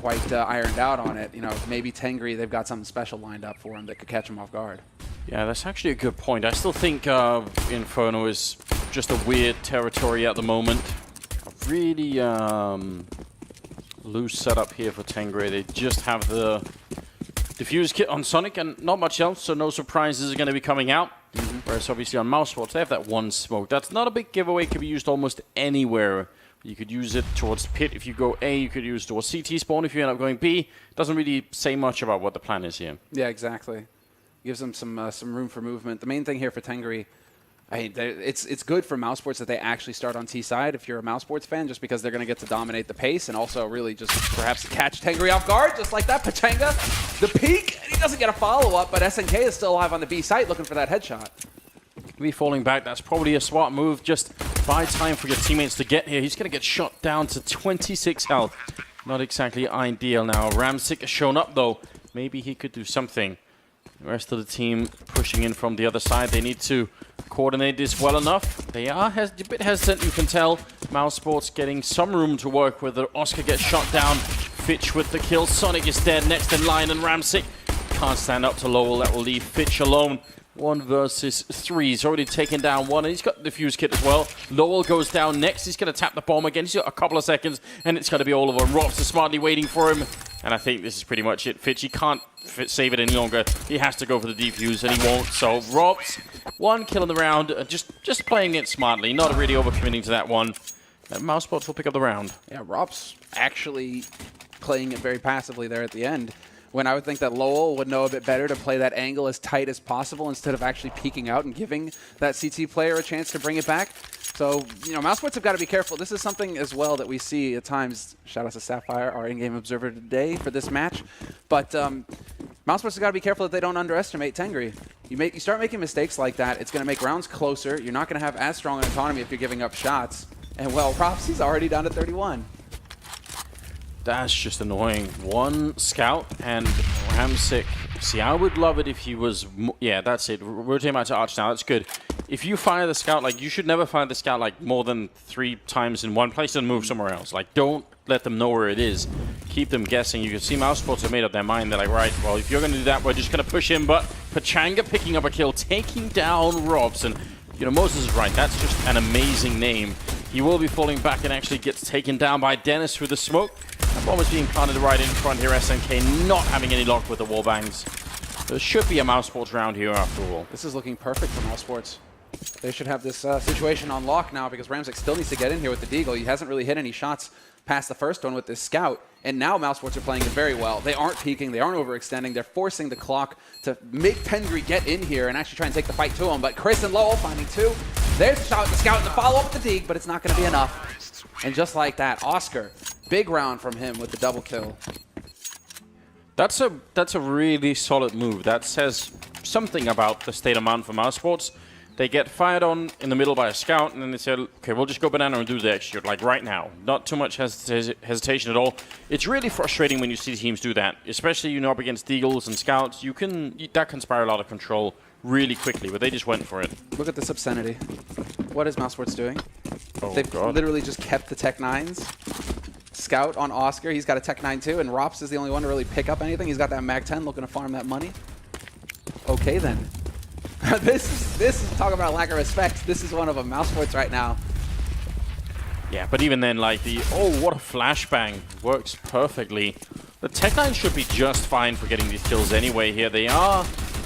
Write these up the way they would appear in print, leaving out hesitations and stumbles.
quite ironed out on it. You know, maybe Tengri, they've got something special lined up for him that could catch him off guard. Yeah, that's actually a good point. I still think Inferno is just a weird territory at the moment. A really loose setup here for Tengri. They just have the Diffuse kit on Sonic and not much else, so no surprises are going to be coming out. Whereas obviously on Mousesports, they have that one smoke. That's not a big giveaway. It can be used almost anywhere. You could use it towards pit if you go A. You could use it towards CT spawn if you end up going B. Doesn't really say much about what the plan is here. Yeah, exactly. Gives them some room for movement. The main thing here for Tengri, it's good for Mousesports that they actually start on T side if you're a Mousesports fan, just because they're going to get to dominate the pace and also really just perhaps catch Tengri off guard, just like that. Pachanga, the peak, and he doesn't get a follow-up, but SNK is still alive on the B site looking for that headshot. Be falling back. That's probably a smart move. Just buy time for your teammates to get here. He's going to get shot down to 26 health. Not exactly ideal now. Ramsick has shown up, though. Maybe he could do something. The rest of the team pushing in from the other side. They need to coordinate this well enough. They are a bit hesitant, you can tell. Mousesports getting some room to work with. Oscar gets shot down. Fitch with the kill. Sonic is dead next in line, and Ramsick can't stand up to Lowell. That will leave Fitch alone. 1 versus 3. He's already taken down one, and he's got the diffuse kit as well. Lowell goes down next. He's going to tap the bomb again. He's got a couple of seconds, and it's going to be all over. Rops is smartly waiting for him, and I think this is pretty much it. Fitch, he can't save it any longer. He has to go for the defuse, and he won't. So Rops, 1 kill in the round, just playing it smartly, not really overcommitting to that one. And Mousesports will pick up the round. Yeah, Rops actually playing it very passively there at the end, when I would think that Lowell would know a bit better to play that angle as tight as possible instead of actually peeking out and giving that CT player a chance to bring it back. So, you know, Mousesports have got to be careful. This is something as well that we see at times. Shout out to Sapphire, our in-game observer today for this match. But Mousesports have got to be careful that they don't underestimate Tengri. You start making mistakes like that, it's going to make rounds closer. You're not going to have as strong an autonomy if you're giving up shots. And, well, Ropsy's already down to 31. That's just annoying. 1 scout and Ramsick. See, I would love it if he was... Yeah, that's it. Rotate out to Arch now. That's good. If you fire the scout, like, you should never fire the scout, like, more than 3 times in one place and move somewhere else. Like, don't let them know where it is. Keep them guessing. You can see Mousesports have made up their mind. They're like, right, well, if you're going to do that, we're just going to push him. But Pachanga picking up a kill, taking down Robs. And, you know, Moses is right. That's just an amazing name. He will be falling back and actually gets taken down by Dennis through the smoke. That bomb is being planted right in front here. SNK not having any luck with the wall bangs. There should be a Mousesports round here after all. This is looking perfect for Mousesports. They should have this situation on lock now because Ramsick still needs to get in here with the Deagle. He hasn't really hit any shots past the first one with this scout. And now Mousesports are playing it very well. They aren't peeking. They aren't overextending. They're forcing the clock to make Tengri get in here and actually try and take the fight to him. But Chris and Lowell finding 2. There's the shot with the scout and the follow-up with the Deagle, but it's not going to be enough. And just like that, Oscar, big round from him with the double kill. That's a really solid move. That says something about the state of mind for Mousesports. They get fired on in the middle by a scout, and then they say, okay, we'll just go banana and do the execute, like right now. Not too much hesitation at all. It's really frustrating when you see teams do that, especially, you know, up against Deagles and scouts. That can spiral out of control really quickly, but they just went for it. Look at this obscenity. What is Mousesports doing? Oh, They've God. literally just kept the Tech 9s. Scout on Oscar, he's got a Tech 9 too, and Rops is the only one to really pick up anything. He's got that Mag 10 looking to farm that money. Okay then. This is talking about lack of respect. This is one of them. Mousesports right now. Yeah, but even then, like oh, what a flashbang. Works perfectly. The Tech 9 should be just fine for getting these kills anyway here. They are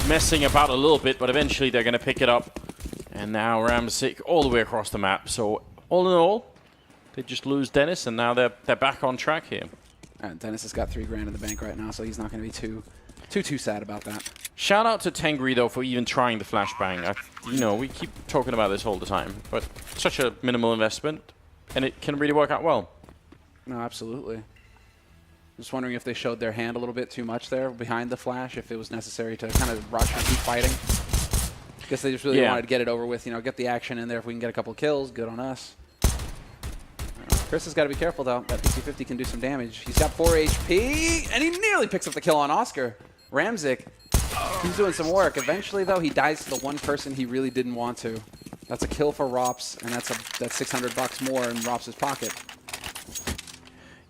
messing about a little bit, but eventually they're going to pick it up. And now Ramsick all the way across the map. So all in all, they just lose Dennis, and now they're back on track here. Dennis has got $3 grand in the bank right now, so he's not going to be too sad about that. Shout out to Tengri, though, for even trying the flashbang. You know, we keep talking about this all the time, but such a minimal investment, and it can really work out well. No, absolutely. Just wondering if they showed their hand a little bit too much there behind the flash, if it was necessary to kind of rush and keep fighting. I guess they just really wanted to get it over with, you know, get the action in there. If we can get a couple kills, good on us. Chris has got to be careful, though. That 50-50 can do some damage. He's got 4 HP, and he nearly picks up the kill on Oscar. Ramsick, he's doing some work. Eventually, though, he dies to the one person he really didn't want to. That's a kill for Rops, and that's $600 more in Rops' pocket.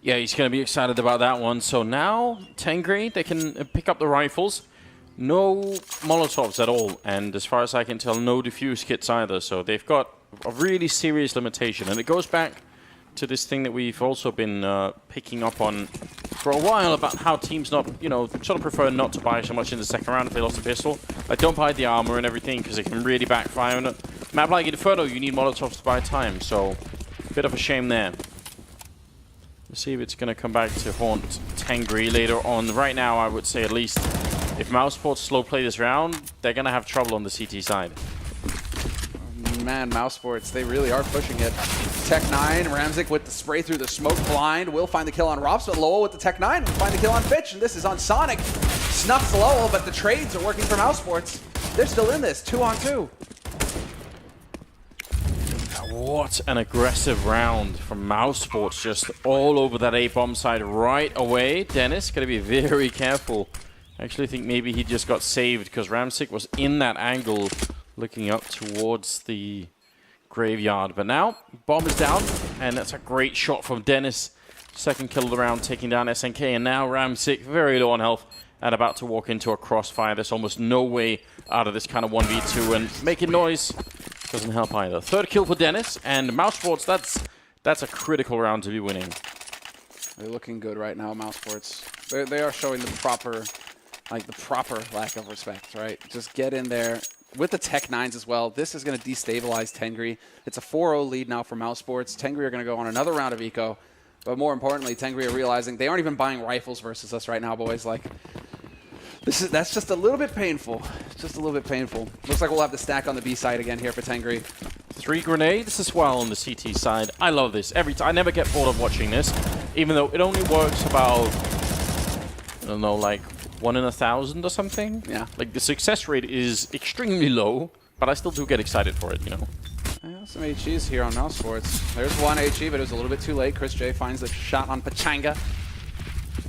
Yeah, he's going to be excited about that one. So now, Tengri, they can pick up the rifles. No Molotovs at all. And as far as I can tell, no defuse kits either. So they've got a really serious limitation. And it goes back to this thing that we've also been picking up on for a while about how teams not, sort of prefer not to buy so much in the second round if they lost a pistol. Like, don't buy the armor and everything because it can really backfire. On a map like Inferno, you need Molotovs to buy time. So, a bit of a shame there. Let's see if it's going to come back to haunt Tengri later on. Right now, I would say at least if Mousesports slow play this round, they're going to have trouble on the CT side. Man, Mousesports, they really are pushing it. Tech 9, Ramzik with the spray through the smoke blind will find the kill on Rops, but Lowell with the Tech 9 will find the kill on Fitch, and this is on Sonic. Snuffs Lowell, but the trades are working for Mousesports. They're still in this, 2-on-2. What an aggressive round from Mousesports, just all over that A-bomb side right away. Dennis, gotta be very careful. I actually think maybe he just got saved because Ramzik was in that angle looking up towards the graveyard. But now, bomb is down, and that's a great shot from Dennis. Second kill of the round, taking down SNK, and now Ramzik, very low on health, and about to walk into a crossfire. There's almost no way out of this kind of 1v2, and making noise doesn't help either. Third kill for Dennis, and Mousesports, that's a critical round to be winning. They're looking good right now, Mousesports. They are showing the proper lack of respect, right? Just get in there. With the Tech 9s as well, this is going to destabilize Tengri. It's a 4-0 lead now for Mousesports. Tengri are going to go on another round of eco. But more importantly, Tengri are realizing they aren't even buying rifles versus us right now, boys. Like, that's just a little bit painful. It's just a little bit painful. Looks like we'll have the stack on the B side again here for Tengri. 3 grenades as well on the CT side. I love this. Every time I never get bored of watching this, even though it only works about, I don't know, like 1 in 1,000 or something. Yeah. Like, the success rate is extremely low, but I still do get excited for it, Yeah, some HEs here on Mousesports. There's one HE, but it was a little bit too late. Chris J finds the shot on Pachanga.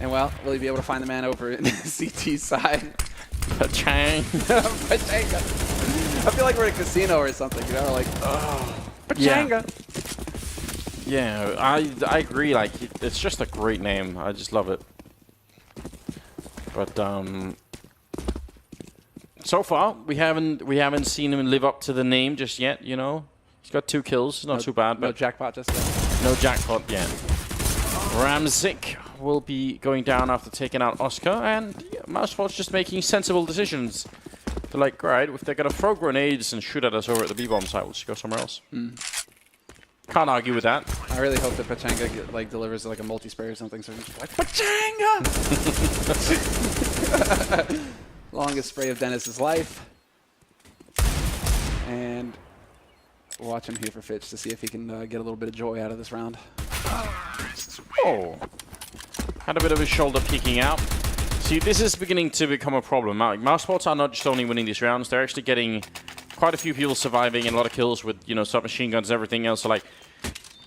And, well, will he be able to find the man over in the CT side? Pachanga. Pachanga. I feel like we're at a casino or something, like, Pachanga. Yeah, I agree. Like, it's just a great name. I just love it. But so far we haven't seen him live up to the name just yet. He's got 2 kills, not too bad. But no jackpot just yet. No jackpot yet. Ramzik will be going down after taking out Oscar, and Mousesports just making sensible decisions. They're like, right, if they're gonna throw grenades and shoot at us over at the B-bomb site, we'll just go somewhere else. Can't argue with that. I really hope that Pachanga delivers like a multi-spray or something, so he's just like, Pachanga! Longest spray of Dennis's life. And watch him here for Fitch to see if he can get a little bit of joy out of this round. Oh. Had a bit of his shoulder peeking out. See, this is beginning to become a problem. Mousesports are not just only winning these rounds, they're actually getting quite a few people surviving and a lot of kills with, submachine guns and everything else. So, like,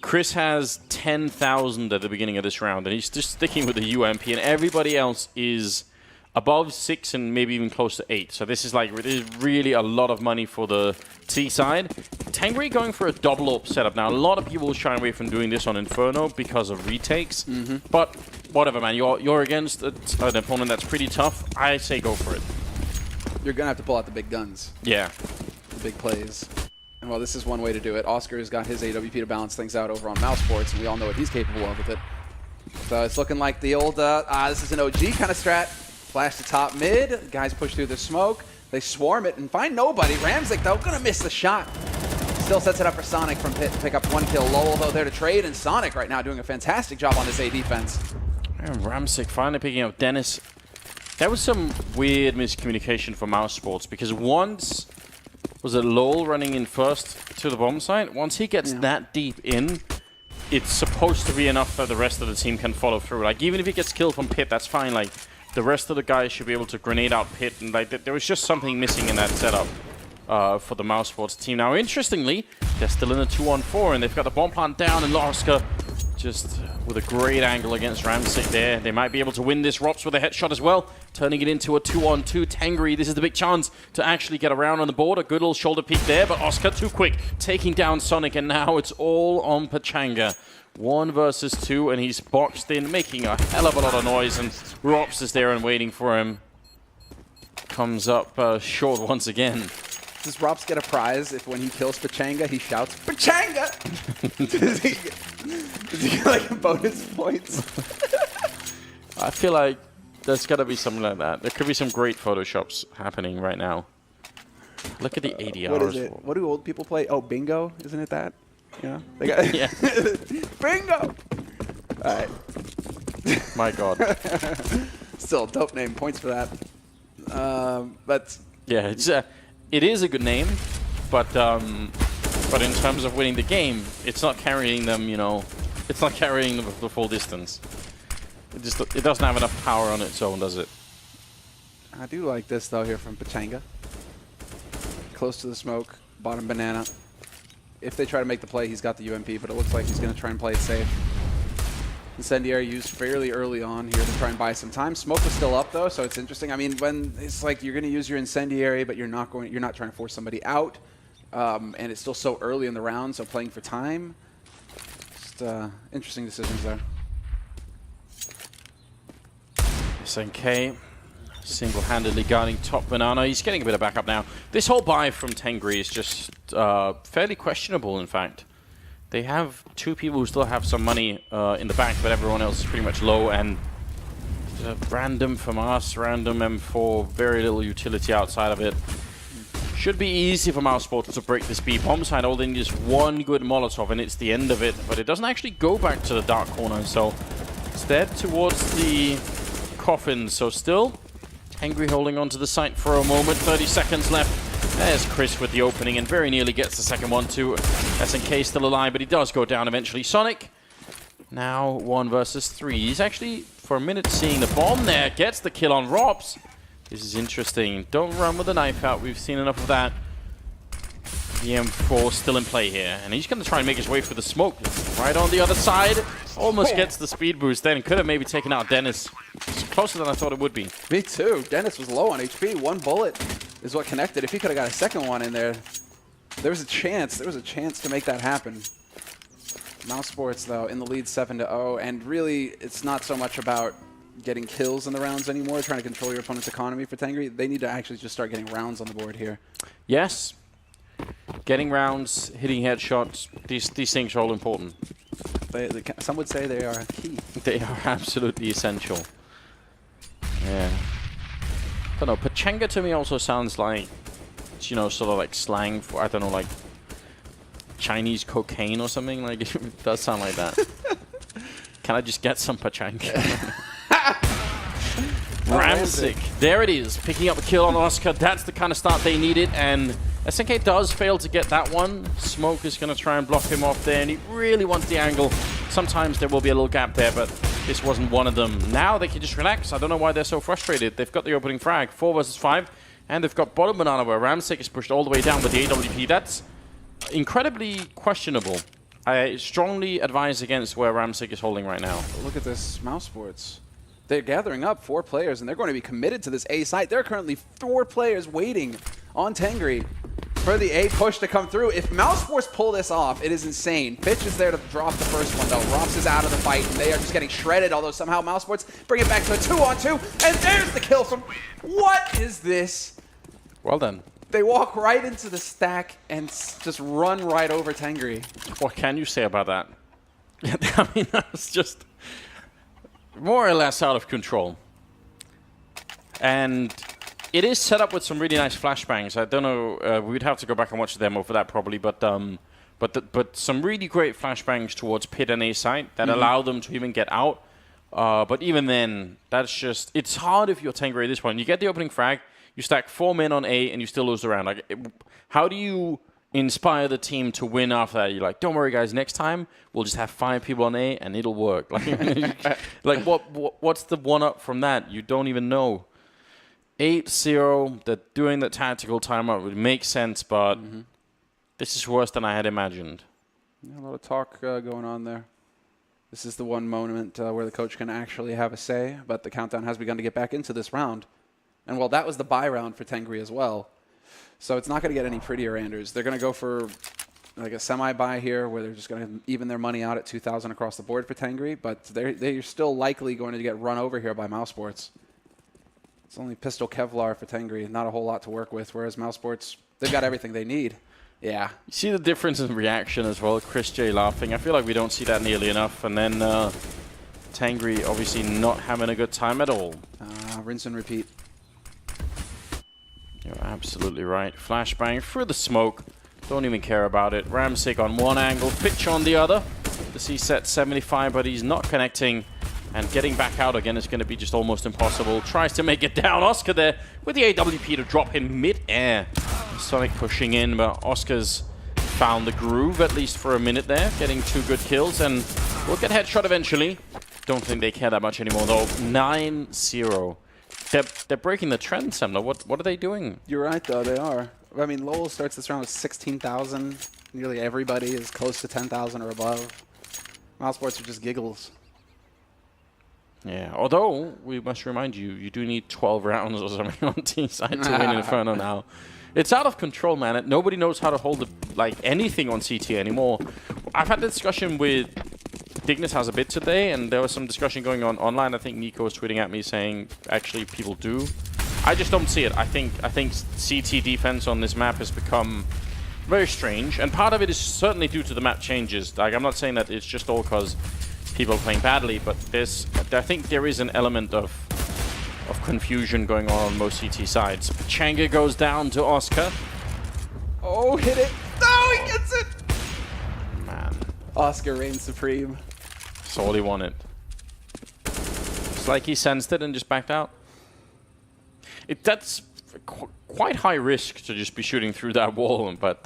Chris has 10,000 at the beginning of this round, and he's just sticking with the UMP, and everybody else is above 6 and maybe even close to 8. So this is really a lot of money for the T side. Tengri going for a double AWP setup. Now, a lot of people shy away from doing this on Inferno because of retakes. But whatever, man. You're against an opponent that's pretty tough. I say go for it. You're going to have to pull out the big guns. Yeah. The big plays. And well, this is one way to do it. Oscar's got his AWP to balance things out over on Mousesports, and we all know what he's capable of with it. So it's looking like the old, this is an OG kind of strat. Flash to top mid. Guys push through the smoke. They swarm it and find nobody. Ramzik, though, gonna miss the shot. Still sets it up for Sonic from Pit to pick up 1 kill. Lowell, though, there to trade, and Sonic right now doing a fantastic job on this A defense. And Ramzik finally picking up Dennis. That was some weird miscommunication for Mousesports, because once was it Lowell running in first to the bomb site? Once he gets that deep in, it's supposed to be enough that the rest of the team can follow through. Like, even if he gets killed from Pit, that's fine. Like, the rest of the guys should be able to grenade out Pit, and like there was just something missing in that setup for the Mousesports team. Now, interestingly, they're still in a 2-on-4, and they've got the bomb plant down, and Oscar just with a great angle against Ramzik there. They might be able to win this. Rops with a headshot as well, turning it into a 2-on-2. Tengri, this is the big chance to actually get around on the board. A good little shoulder peek there, but Oscar too quick, taking down Sonic, and now it's all on Pachanga. 1 versus 2, and he's boxed in, making a hell of a lot of noise, and Rops is there and waiting for him. Comes up short once again. Does Rops get a prize if when he kills Pachanga, he shouts, Pachanga! does he get like bonus points? I feel like there's got to be something like that. There could be some great Photoshops happening right now. Look at the ADRs. What is it? What do old people play? Oh, bingo? Isn't it that? Yeah. They got Yeah. Bingo! All right. My God. Still a dope name. Points for that. But yeah, it is a good name, but in terms of winning the game, it's not carrying them. You know, it's not carrying the full distance. It doesn't have enough power on its own, does it? I do like this though here from Pachanga. Close to the smoke, bottom banana. If they try to make the play, he's got the UMP, but it looks like he's going to try and play it safe. Incendiary used fairly early on here to try and buy some time. Smoke was still up though, so it's interesting. I mean, when it's like you're going to use your incendiary, but you're not trying to force somebody out, and it's still so early in the round, so playing for time. Just interesting decisions there. SNK single-handedly guarding top banana. He's getting a bit of backup now. This whole buy from Tengri is just fairly questionable, in fact. They have 2 people who still have some money in the bank, but everyone else is pretty much low, and random from us, random M4, very little utility outside of it. Should be easy for Mousesports to break this B bomb side. All they need is one good Molotov, and it's the end of it. But it doesn't actually go back to the dark corner, so instead towards the coffin. So still, Tengri holding on to the site for a moment. 30 seconds left. There's Chris with the opening and very nearly gets the second one too. SNK still alive, but he does go down eventually. Sonic, now 1 versus 3. He's actually, for a minute, seeing the bomb there. Gets the kill on Rops. This is interesting. Don't run with the knife out. We've seen enough of that. The M4 still in play here. And he's going to try and make his way through the smoke. Right on the other side. Almost gets the speed boost then. Could have maybe taken out Dennis. It's closer than I thought it would be. Me too. Dennis was low on HP. 1 bullet is what connected. If he could have got a second one in there, there was a chance. There was a chance to make that happen. Mousesports, though, in the lead 7-0. And really, it's not so much about getting kills in the rounds anymore, trying to control your opponent's economy for Tengri. They need to actually just start getting rounds on the board here. Yes. Getting rounds, hitting headshots, these things are all important. Some would say they are key. They are absolutely essential. Yeah. I don't know, Pachanga to me also sounds like, you know, sort of like slang for, I don't know, like Chinese cocaine or something. Like, it does sound like that. Can I just get some Pachanga? Ramsick. There it is. Picking up a kill on Oscar. That's the kind of start they needed. And SNK does fail to get that one. Smoke is going to try and block him off there. And he really wants the angle. Sometimes there will be a little gap there, but this wasn't one of them. Now they can just relax. I don't know why they're so frustrated. They've got the opening frag. 4 versus 5. And they've got bottom banana where Ramsick is pushed all the way down with the AWP. That's incredibly questionable. I strongly advise against where Ramsick is holding right now. Look at this Mousesports. They're gathering up 4 players, and they're going to be committed to this A site. There are currently 4 players waiting on Tengri for the A push to come through. If Mousesports pull this off, it is insane. Fitch is there to drop the first one, though. Rops is out of the fight, and they are just getting shredded, although somehow Mousesports bring it back to a 2-on-2, and there's the kill from... What is this? Well done. They walk right into the stack and just run right over Tengri. What can you say about that? I mean, that's just more or less out of control. And it is set up with some really nice flashbangs. I don't know, we'd have to go back and watch the demo for that probably, but some really great flashbangs towards pit and A site that allow them to even get out. But even then, that's just, it's hard if you're Tengri at this point. You get the opening frag, you stack 4 men on A, and you still lose the round. Like, how do you inspire the team to win after that? You're like, don't worry, guys. Next time, we'll just have 5 people on A, and it'll work. Like, what's the one-up from that? You don't even know. 8-0, they're doing the tactical timeout would make sense, but this is worse than I had imagined. Yeah, a lot of talk going on there. This is the one moment where the coach can actually have a say, but the countdown has begun to get back into this round. And, well, that was the bye round for Tengri as well. So it's not going to get any prettier, Anders. They're going to go for like a semi-buy here where they're just going to even their money out at 2,000 across the board for Tengri, but they're still likely going to get run over here by Mousesports. It's only pistol Kevlar for Tengri, not a whole lot to work with, whereas Mousesports, they've got everything they need. Yeah. You see the difference in reaction as well. Chris J laughing. I feel like we don't see that nearly enough. And then Tengri obviously not having a good time at all. Rinse and repeat. You're absolutely right. Flashbang through the smoke. Don't even care about it. Ramsick on one angle, Fitch on the other. The C set 75, but he's not connecting. And getting back out again is going to be just almost impossible. Tries to make it down. Oscar there with the AWP to drop in mid-air. Sonic pushing in, but Oscar's found the groove, at least for a minute there. Getting 2 good kills, and we'll get headshot eventually. Don't think they care that much anymore, though. 9-0. They're breaking the trend, Semler. What are they doing? You're right, though. They are. I mean, Lowell starts this round with 16,000. Nearly everybody is close to 10,000 or above. Mousesports are just giggles. Yeah, although, we must remind you, you do need 12 rounds or something on T-side to win Inferno now. It's out of control, man. Nobody knows how to hold anything on CT anymore. I've had a discussion with Dignus has a bit today, and there was some discussion going on online. I think Nico was tweeting at me saying, actually, people do. I just don't see it. I think CT defense on this map has become very strange, and part of it is certainly due to the map changes. Like, I'm not saying that it's just all because people are playing badly, but I think there is an element of confusion going on most CT sides. Changa goes down to Oscar. Oh, hit it. No, he gets it. Man. Oscar reigns supreme. That's all he wanted. It's like he sensed it and just backed out. That's quite high risk to just be shooting through that wall, but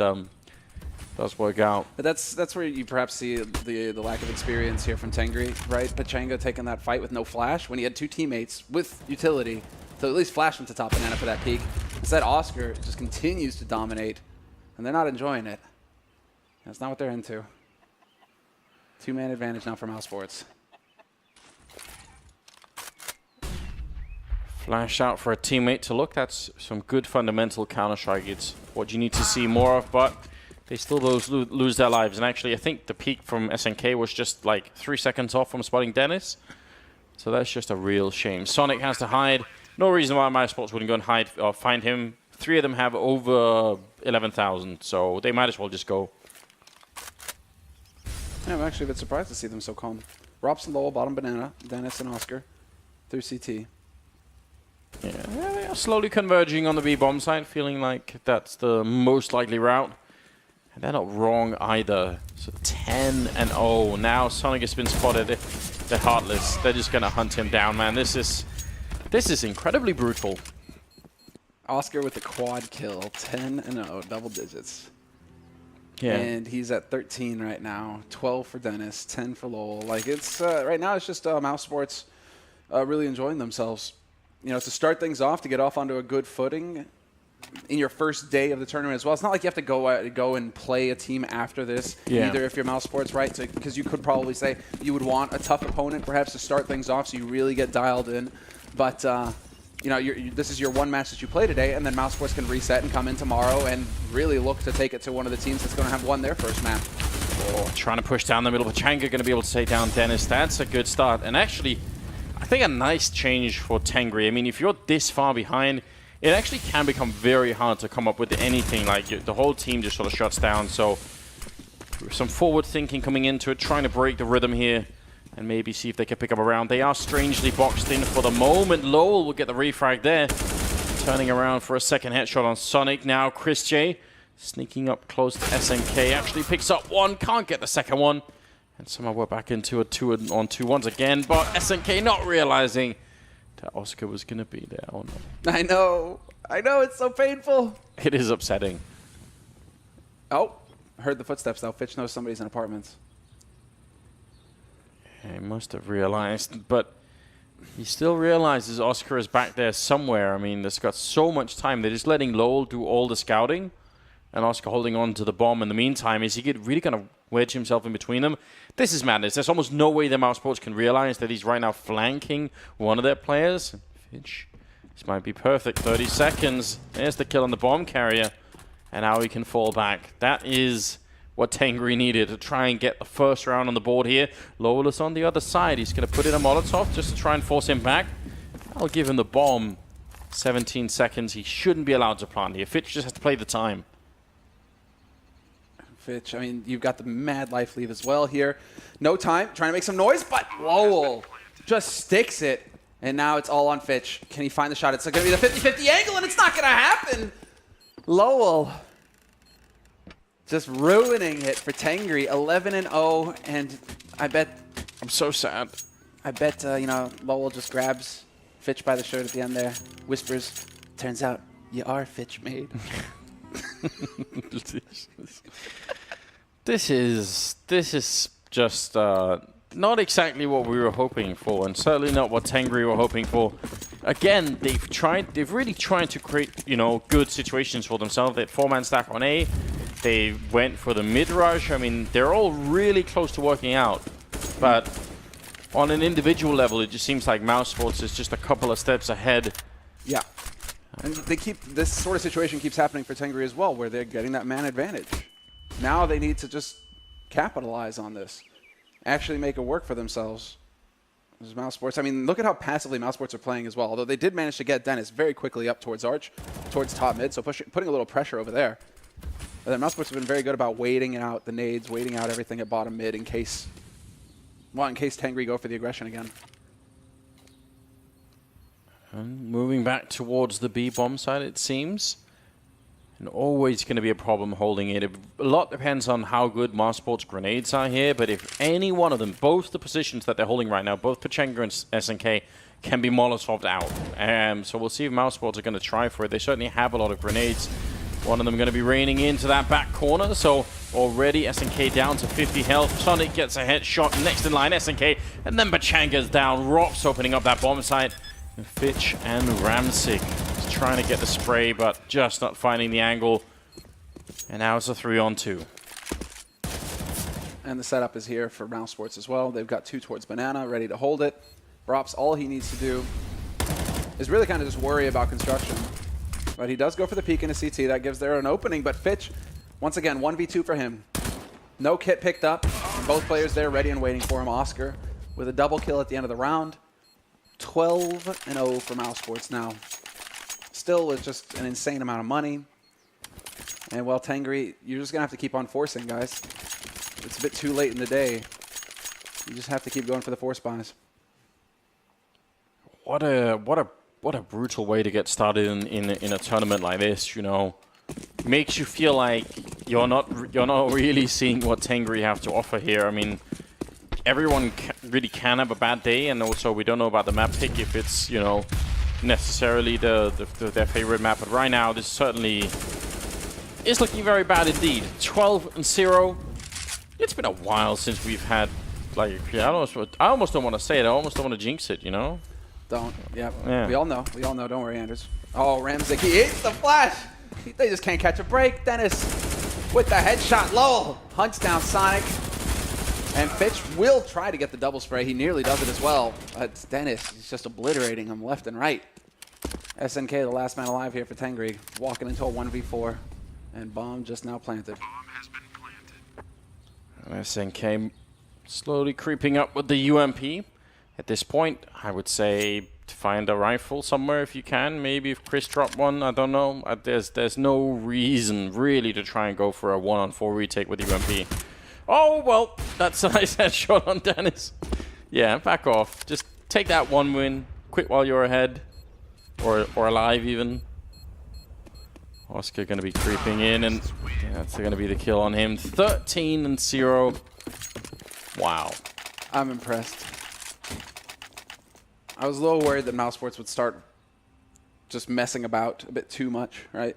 does work out. But that's where you perhaps see the lack of experience here from Tengri, right? Pachanga taking that fight with no flash when he had 2 teammates with utility to at least flash him to top banana for that peak. Instead, Oscar just continues to dominate, and they're not enjoying it. That's not what they're into. 2-man advantage now for Mousesports. Flash out for a teammate to look. That's some good fundamental Counter-Strike. It's what you need to see more of, but they still lose their lives. And actually, I think the peak from SNK was just like 3 seconds off from spotting Dennis. So that's just a real shame. Sonic has to hide. No reason why Mousesports wouldn't go and hide or find him. 3 of them have over 11,000, so they might as well just go. Yeah, I'm actually a bit surprised to see them so calm. Robson, Lowell, bottom banana, Dennis and Oscar through CT. Yeah, they are slowly converging on the B-bomb side, feeling like that's the most likely route. And they're not wrong either. So 10-0. Now Sonic has been spotted. They're heartless. They're just going to hunt him down, man. This is incredibly brutal. Oscar with the quad kill. 10-0, double digits. Yeah. And he's at 13 right now. 12 for Dennis, 10 for Lowell. Like, it's right now it's just Mousesports really enjoying themselves. You know, to start things off, to get off onto a good footing in your first day of the tournament as well. It's not like you have to go and play a team after this, either if you're Mousesports, right? Because you could probably say you would want a tough opponent perhaps to start things off so you really get dialed in. But, you know, this is your one match that you play today, and then Mousesports can reset and come in tomorrow and really look to take it to one of the teams that's going to have won their first map. Oh, trying to push down the middle. Pachanga going to be able to take down Dennis. That's a good start. And actually, I think a nice change for Tengri. I mean, if you're this far behind, it actually can become very hard to come up with anything. Like, the whole team just sort of shuts down. So, some forward thinking coming into it, trying to break the rhythm here and maybe see if they can pick up a round. They are strangely boxed in for the moment. Lowell will get the refrag there. Turning around for a second headshot on Sonic. Now, Chris J sneaking up close to SNK. Actually picks up one, can't get the second one. And somehow we're back into a 2-on-2 once again, but SNK not realizing that Oscar was going to be there. Oh no. I know, it's so painful. It is upsetting. Oh, heard the footsteps though. Fitch knows somebody's in apartments. Yeah, he must have realized, but he still realizes Oscar is back there somewhere. I mean, this got so much time. They're just letting Lowell do all the scouting, and Oscar holding on to the bomb in the meantime. Is he really going to wedge himself in between them? This is madness. There's almost no way the Mousesports can realize that he's right now flanking one of their players. Finch, this might be perfect. 30 seconds. There's the kill on the bomb carrier. And now he can fall back. That is what Tengri needed to try and get the first round on the board here. Lowell is on the other side. He's going to put in a Molotov just to try and force him back. I'll give him the bomb. 17 seconds. He shouldn't be allowed to plant here. Fitch just has to play the time. Fitch, I mean, you've got the mad life leave as well here. No time, trying to make some noise, but Lowell just sticks it. And now it's all on Fitch. Can he find the shot? It's going to be the 50-50 angle, and it's not going to happen. Lowell just ruining it for Tengri. 11-0, and I bet... I'm so sad. I bet, you know, Lowell just grabs Fitch by the shirt at the end there, whispers, turns out you are Fitch made. This is just not exactly what we were hoping for, and certainly not what Tengri were hoping for. Again, they've really tried to create, you know, good situations for themselves. They had 4-man stack on A. They went for the mid rush. I mean, they're all really close to working out, but on an individual level, it just seems like Mousesports is just a couple of steps ahead. Yeah. And they keep, this sort of situation keeps happening for Tengri as well, where they're getting that man advantage. Now they need to just capitalize on this. Actually make it work for themselves. This is Mousesports. I mean, look at how passively Mousesports are playing as well. Although they did manage to get Dennis very quickly up towards Arch, towards top mid, so putting a little pressure over there. But then Mousesports have been very good about waiting out the nades, waiting out everything at bottom mid in case Tengri go for the aggression again. And moving back towards the B bomb side, it seems. And always going to be a problem holding it. A lot depends on how good Mousesports' grenades are here, but if any one of them, both the positions that they're holding right now, both Pachenga and SNK, can be Molotoved out. So we'll see if Mousesports are going to try for it. They certainly have a lot of grenades. One of them going to be raining into that back corner, so already SNK down to 50 health. Sonic gets a headshot next in line, SNK, and then Pachenga's down. Rops opening up that bomb site. And Fitch and Ramsick is trying to get the spray, but just not finding the angle. And now it's a 3-on-2. And the setup is here for Mousesports as well. They've got 2 towards Banana, ready to hold it. Rops, all he needs to do is really kind of just worry about construction. But he does go for the peek into CT. That gives there an opening, but Fitch, once again, 1v2 for him. No kit picked up. Both players there ready and waiting for him. Oscar with a double kill at the end of the round. 12-0 for Mousesports now. Still, it's just an insane amount of money. And well, Tengri, you're just going to have to keep on forcing, guys. It's a bit too late in the day. You just have to keep going for the force buys. What a brutal way to get started in a tournament like this, you know. Makes you feel like you're not really seeing what Tengri have to offer here. I mean, everyone really can have a bad day, and also we don't know about the map pick if it's, you know, necessarily their favorite map. But right now, this certainly is looking very bad indeed. 12-0. It's been a while since we've had, like, I almost don't want to say it. I almost don't want to jinx it, you know. Don't. Yeah. We all know. We all know. Don't worry, Anders. Oh, Ramsick, he hits the flash. They just can't catch a break. Dennis with the headshot. Lowell hunts down Sonic. And Fitch will try to get the double spray. He nearly does it as well. But Dennis, he's just obliterating him left and right. SNK, the last man alive here for Tengri, walking into a 1v4. And bomb just now planted. Bomb has been planted. SNK slowly creeping up with the UMP. At this point, I would say to find a rifle somewhere if you can. Maybe if Chris dropped one, I don't know. There's no reason really to try and go for a 1-on-4 retake with UMP. Oh, well, that's a nice headshot on Dennis. Yeah, back off. Just take that one win. Quit while you're ahead. Or alive, even. Oscar going to be creeping in, and that's going to be the kill on him. 13-0. Wow. I'm impressed. I was a little worried that Mousesports would start just messing about a bit too much, right?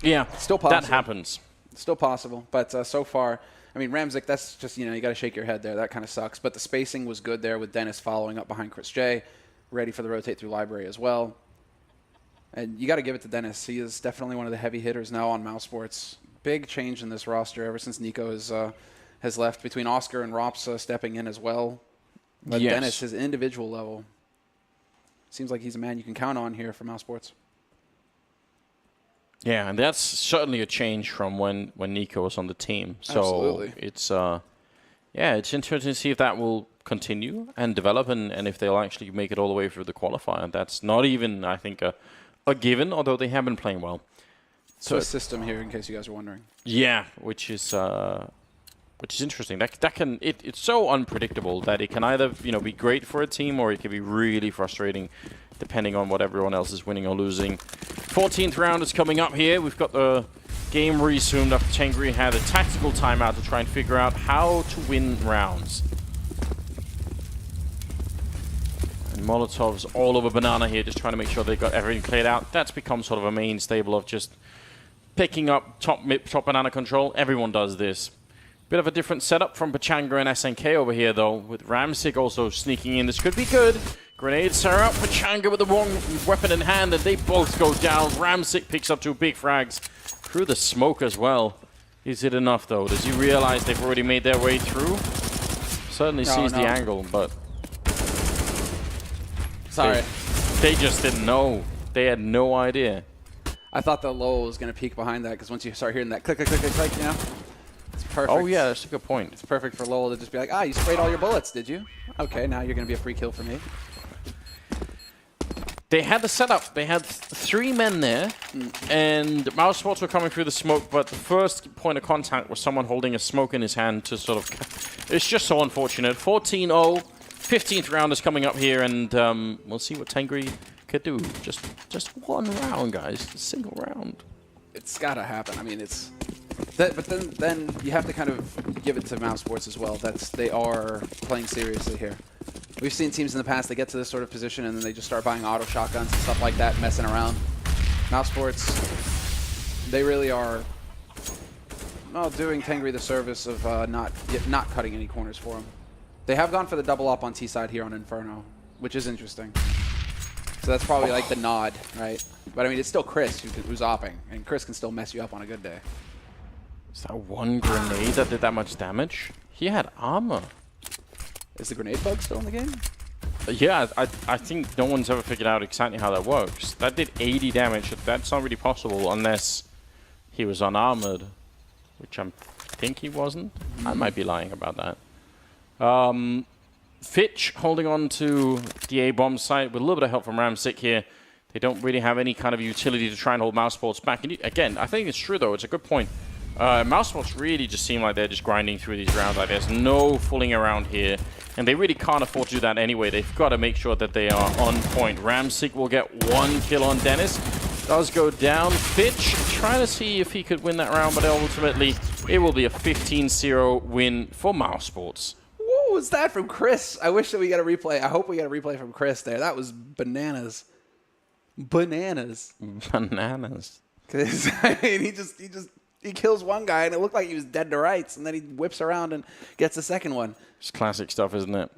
Yeah, still possible. That happens. Still possible, but so far, I mean, Ramsick, that's just, you know, you got to shake your head there. That kind of sucks. But the spacing was good there with Dennis following up behind Chris J, ready for the rotate through library as well. And you got to give it to Dennis. He is definitely one of the heavy hitters now on Mousesports. Big change in this roster ever since Nico has left, between Oscar and Rops stepping in as well. But yes. Dennis, his individual level, seems like he's a man you can count on here for Mousesports. Yeah, and that's certainly a change from when Nico was on the team. So Absolutely. it's yeah, it's interesting to see if that will continue and develop, and if they'll actually make it all the way through the qualifier. That's not even, I think, a given, although they have been playing well. So a system here, in case you guys are wondering. Yeah, which is interesting. That can it's so unpredictable that it can either be great for a team or it can be really frustrating, depending on what everyone else is winning or losing. 14th round is coming up here. We've got the game resumed after Tengri had a tactical timeout to try and figure out how to win rounds. And Molotov's all over Banana here, just trying to make sure they've got everything cleared out. That's become sort of a main stable of just picking up top Banana control. Everyone does this. Bit of a different setup from Pachanga and SNK over here, though, with Ramsik also sneaking in. This could be good. Grenades are out. Pachanga with the wrong weapon in hand, and they both go down. Ramsik picks up 2 big frags through the smoke as well. Is it enough, though? Does he realize they've already made their way through? Certainly sees the angle, but... Sorry. They just didn't know. They had no idea. I thought the Lowell was going to peek behind that, because once you start hearing that click, click, click, click, click, it's perfect. Oh, yeah, that's a good point. It's perfect for Lowell to just be like, you sprayed all your bullets, did you? Okay, now you're going to be a free kill for me. They had the setup. They had 3 men there, and Mousesports were coming through the smoke, but the first point of contact was someone holding a smoke in his hand to sort of... It's just so unfortunate. 14-0, 15th round is coming up here, and we'll see what Tengri could do. Just one round, guys. A single round. It's got to happen. I mean, it's... but then you have to kind of give it to Mousesports as well. They are playing seriously here. We've seen teams in the past that get to this sort of position and then they just start buying auto shotguns and stuff like that, messing around. Mousesports, they really are doing Tengri the service of not cutting any corners for him. They have gone for the double up on T side here on Inferno, which is interesting. So that's probably like the nod, right? But I mean, it's still Chris who's opping, and Chris can still mess you up on a good day. Is that one grenade that did that much damage? He had armor. Is the grenade bug still in the game? Yeah, I think no one's ever figured out exactly how that works. That did 80 damage. That's not really possible unless he was unarmored, which I think he wasn't. I might be lying about that. Fitch holding on to the A-bomb site with a little bit of help from Ramsik here. They don't really have any kind of utility to try and hold Mousesports back. And again, I think it's true, though. It's a good point. Mousesports really just seem like they're just grinding through these rounds. Like there's no fooling around here. And they really can't afford to do that anyway. They've got to make sure that they are on point. Ramsik will get 1 kill on Dennis. Does go down. Fitch trying to see if he could win that round, but ultimately it will be a 15-0 win for Mousesports. What was that from Chris? I wish that we got a replay. I hope we got a replay from Chris there. That was bananas. Bananas. Bananas. Because I mean, he kills one guy and it looked like he was dead to rights, and then he whips around and gets the second one. It's classic stuff, isn't it?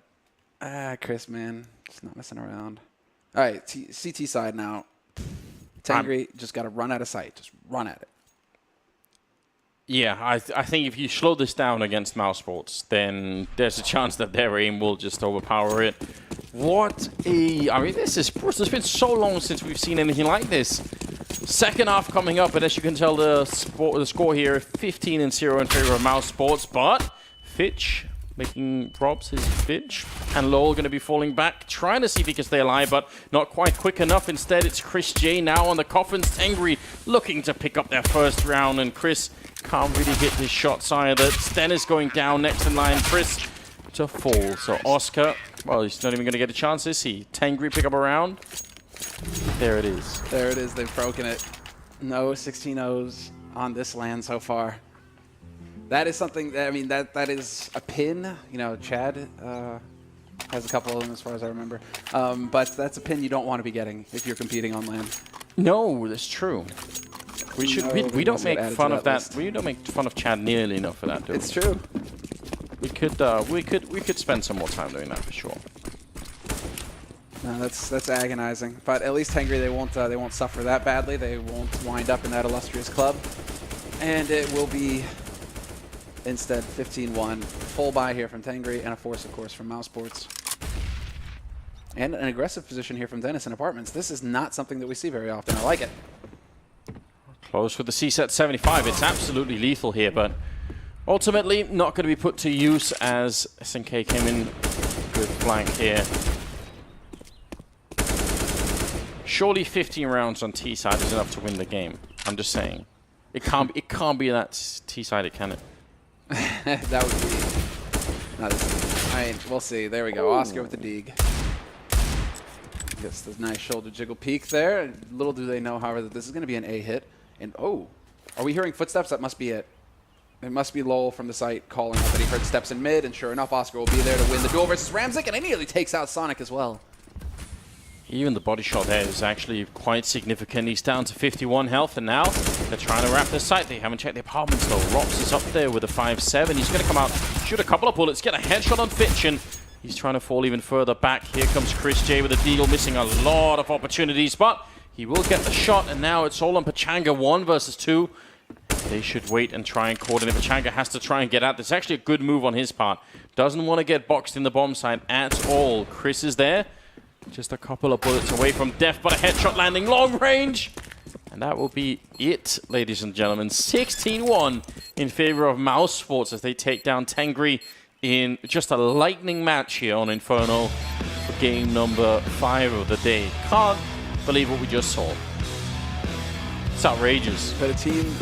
Chris, man, just not messing around. All right, CT side now. Tengri just got to run out of sight. Just run at it. Yeah, I think if you slow this down against Mousesports, then there's a chance that their aim will just overpower it. I mean, it's been so long since we've seen anything like this. Second half coming up, and as you can tell, the score here, 15-0 in favor of Mousesports, but Fitch making props his Fitch, and Lowell going to be falling back, trying to see if he can stay alive, but not quite quick enough. Instead, it's Chris J now on the coffins. Tengri looking to pick up their first round, and Chris can't really hit his shots either. Dennis going down next in line. Chris to fall. So Oscar, well, he's not even going to get a chance, is he? Tengri pick up a round. There it is. There it is. They've broken it. No 16-0s on this land so far. That is something that, I mean, that is a pin. You know, Chad has a couple of them as far as I remember. But that's a pin you don't want to be getting if you're competing on land. No, that's true. We don't make fun of that. We don't make fun of Chad nearly enough for that, do we? It's true. We could spend some more time doing that for sure. No, that's agonizing. But at least Tengri, they won't suffer that badly. They won't wind up in that illustrious club, and it will be instead 15-1. Full buy here from Tengri, and a force, of course, from Mousesports. And an aggressive position here from Dennis in Apartments. This is not something that we see very often. I like it. Close with the C-set 75. It's absolutely lethal here, but ultimately not going to be put to use as SNK came in good flank here. Surely 15 rounds on T-side is enough to win the game. I'm just saying. It can't be that T-sided, can it? That would be... not as, I mean, we'll see. There we go. Oscar with the dig. Gets the nice shoulder jiggle peek there. And little do they know, however, that this is going to be an A hit. And oh, are we hearing footsteps? That must be it. It must be Lowell from the site calling out that he heard steps in mid. And sure enough, Oscar will be there to win the duel versus Ramzik. And he nearly takes out Sonic as well. Even the body shot there is actually quite significant. He's down to 51 health, and now they're trying to wrap the site. They haven't checked the apartments though. Rops is up there with a 5-7. He's going to come out, shoot a couple of bullets, get a headshot on Fitch, and he's trying to fall even further back. Here comes Chris J with a deal, missing a lot of opportunities, but he will get the shot, and now it's all on Pachanga 1 versus 2. They should wait and try and coordinate. Pachanga has to try and get out. That's actually a good move on his part. Doesn't want to get boxed in the bomb site at all. Chris is there. Just a couple of bullets away from death, but a headshot landing long range. And that will be it, ladies and gentlemen. 16-1 in favor of Mousesports as they take down Tengri in just a lightning match here on Inferno for game number 5 of the day. Can't believe what we just saw. It's outrageous. But a team